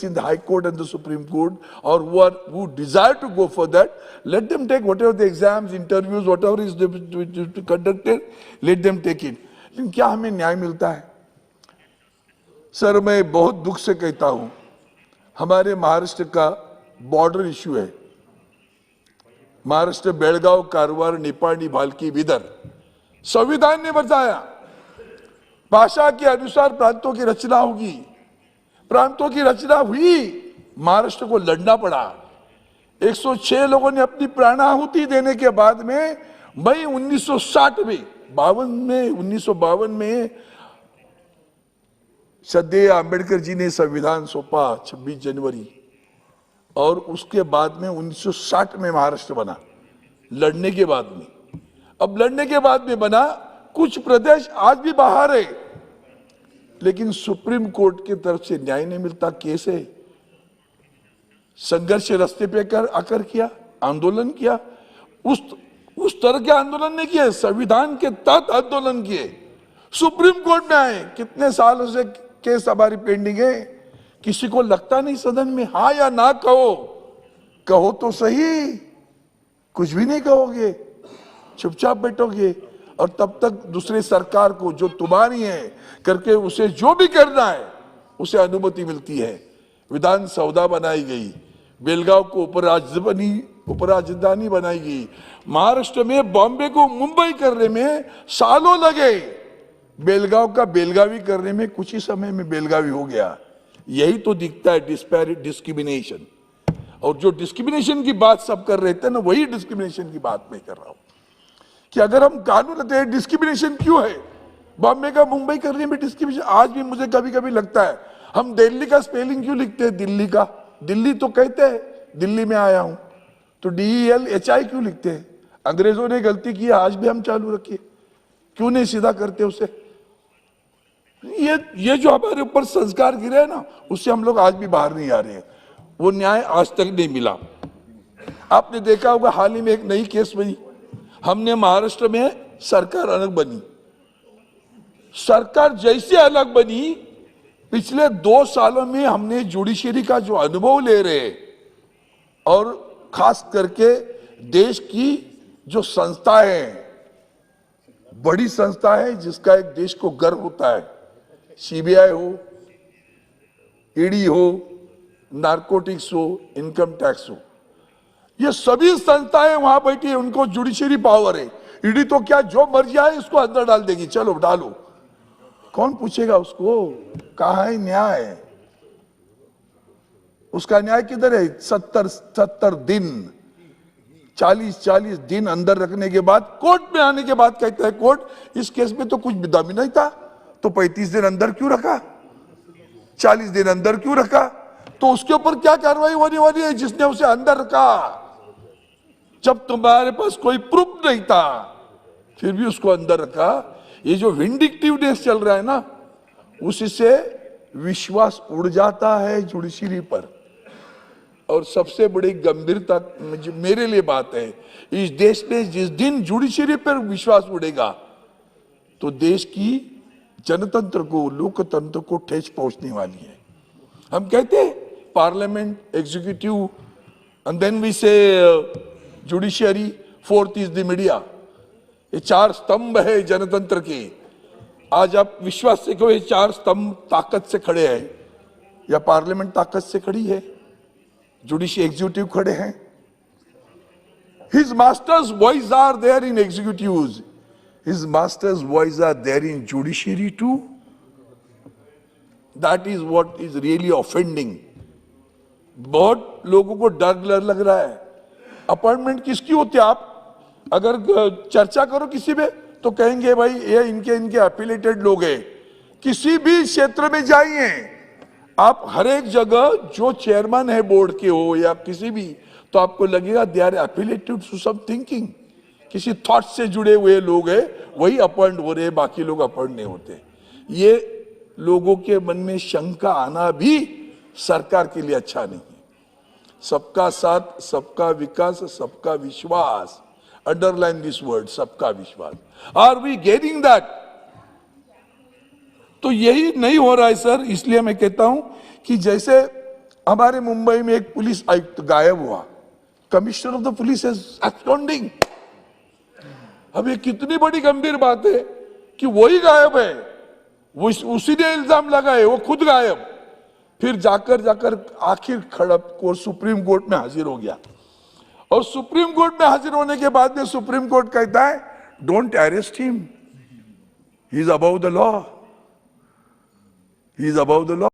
in the High Court and the Supreme Court, or who desire to go for that, let them take whatever the exams, interviews, whatever is conducted, let them take it. लेकिन क्या हमें न्याय मिलता है? Sir, मैं बहुत दुख से कहता हूं, हमारे महाराष्ट्र का बॉर्डर इश्यू है। महाराष्ट्र बेळगाव, कारवार, निपाणी, भालकी, बिदर, संविधान ने बताया भाषा के अनुसार प्रांतों की रचना होगी। प्रांतों की रचना हुई, महाराष्ट्र को लड़ना पड़ा। 106 लोगों ने अपनी प्राणाहुति देने के बाद में मई 1952 में श्रद्धेय अंबेडकर जी ने संविधान सौंपा 26 जनवरी, और उसके बाद में 1960 में महाराष्ट्र बना, लड़ने के बाद में। अब लड़ने के बाद में बना, कुछ प्रदेश आज भी बाहर है, लेकिन सुप्रीम कोर्ट की तरफ से न्याय नहीं मिलता। केस है, संघर्ष रास्ते पे आकर किया, आंदोलन किया, उस तरह के आंदोलन नहीं किए, संविधान के तहत आंदोलन किए, सुप्रीम कोर्ट में आए। कितने सालों से केस हमारी पेंडिंग है, किसी को लगता नहीं सदन में, हाँ या ना कहो तो सही, कुछ भी नहीं कहोगे, चुपचाप बैठोगे, और तब तक दूसरे सरकार को जो तुम्हारी है करके उसे जो भी करना है उसे अनुमति मिलती है। विधान सौदा बनाई गई, बेलगांव को उपराजधानी बनाई गई, महाराष्ट्र में बॉम्बे को मुंबई करने में सालों लगे, बेलगांव का बेलगावी करने में कुछ ही समय में बेलगावी हो गया। यही तो दिखता है डिस्पैरिट, डिस्क्रिमिनेशन। और जो डिस्क्रिमिनेशन की बात सब कर रहे थे ना, वही डिस्क्रिमिनेशन की बात मैं कर रहा हूं कि अगर हम कानून लेते हैं, डिस्क्रिमिनेशन क्यों है? बॉम्बे का मुंबई करने में डिस्क्रिमिनेशन। आज भी मुझे कभी कभी लगता है, हम दिल्ली का स्पेलिंग क्यों लिखते हैं दिल्ली का? दिल्ली तो कहते हैं दिल्ली में आया हूं, तो DELHI क्यों लिखते हैं? अंग्रेजों ने गलती की, आज भी हम चालू रखिए, क्यों नहीं सीधा करते उसे? ये जो हमारे ऊपर संस्कार गिरे हैं ना, उससे हम लोग आज भी बाहर नहीं आ रहे हैं। वो न्याय आज तक नहीं मिला। आपने देखा होगा, हाल ही में एक नई केस बनी, हमने महाराष्ट्र में सरकार अलग बनी, सरकार जैसे अलग बनी, पिछले 2 सालों में हमने जुडिशरी का जो अनुभव ले रहे, और खास करके देश की जो संस्था है, बड़ी संस्था है जिसका एक देश को गर्व होता है, CBI हो, ED हो, नारकोटिक्स हो, इनकम टैक्स हो, ये सभी संस्थाएं वहां बैठी है, उनको जुडिशरी पावर है। ED तो क्या जो मर्जी आए उसको अंदर डाल देगी, चलो डालो, कौन पूछेगा उसको? कहाँ है न्याय? उसका न्याय किधर है? 70 दिन, 40 दिन अंदर रखने के बाद, कोर्ट में आने के बाद कहता है कोर्ट, इस केस में तो कुछ दम नहीं था, तो 35 दिन अंदर क्यों रखा, 40 दिन अंदर क्यों रखा? तो उसके ऊपर क्या कार्रवाई होने वाली है जिसने उसे अंदर रखा? जब तुम्हारे पास कोई प्रूफ नहीं था, फिर भी उसको अंदर रखा। ये जो विंडिक्टिवनेस चल रहा है ना, उससे विश्वास उड़ जाता है जुडिशरी पर। और सबसे बड़ी गंभीरता मेरे लिए बात है, इस देश में जिस दिन जुडिशरी पर विश्वास उड़ेगा, तो देश की जनतंत्र को, लोकतंत्र को ठेस पहुंचने वाली है। हम कहते हैं parliament, executive, and then we say judiciary, fourth is the media. ये 4 स्तंभ है जनतंत्र के। आज आप विश्वास से कहो, ये 4 स्तंभ ताकत से खड़े हैं, या पार्लियामेंट ताकत से खड़ी है, जुडिशरी एग्जीक्यूटिव खड़े हैं। His master's voice are there in executives, his master's voice are there in judiciary too. That is what is really offending. बहुत लोगों को डर लग रहा है। अपॉइंटमेंट किसकी होती है? आप अगर चर्चा करो किसी में तो कहेंगे भाई ये इनके एफिलिएटेड लोग हैं। किसी भी क्षेत्र में जाइए आप, हर एक जगह जो चेयरमैन है बोर्ड के हो या किसी भी, तो आपको लगेगा they are affiliated to some thinking, किसी थॉट से जुड़े हुए लोग हैं, वही अपॉइंट हो रहे, बाकी लोग अपॉइंट नहीं होते। ये लोगों के मन में शंका आना भी सरकार के लिए अच्छा नहीं है। सबका साथ, सबका विकास, सबका विश्वास, अंडरलाइन दिस वर्ड, सबका विश्वास। Are we getting that? तो यही नहीं हो रहा है सर। इसलिए मैं कहता हूं कि जैसे हमारे मुंबई में एक पुलिस आयुक्त गायब हुआ, commissioner of the police is astounding. अब ये कितनी बड़ी गंभीर बात है कि वही गायब है, वो उसी ने इल्जाम लगाए, वो खुद गायब। फिर जाकर आखिर खड़प को सुप्रीम कोर्ट में हाजिर हो गया, और सुप्रीम कोर्ट में हाजिर होने के बाद में सुप्रीम कोर्ट कहता है don't arrest him, he is above the law, he is above the law.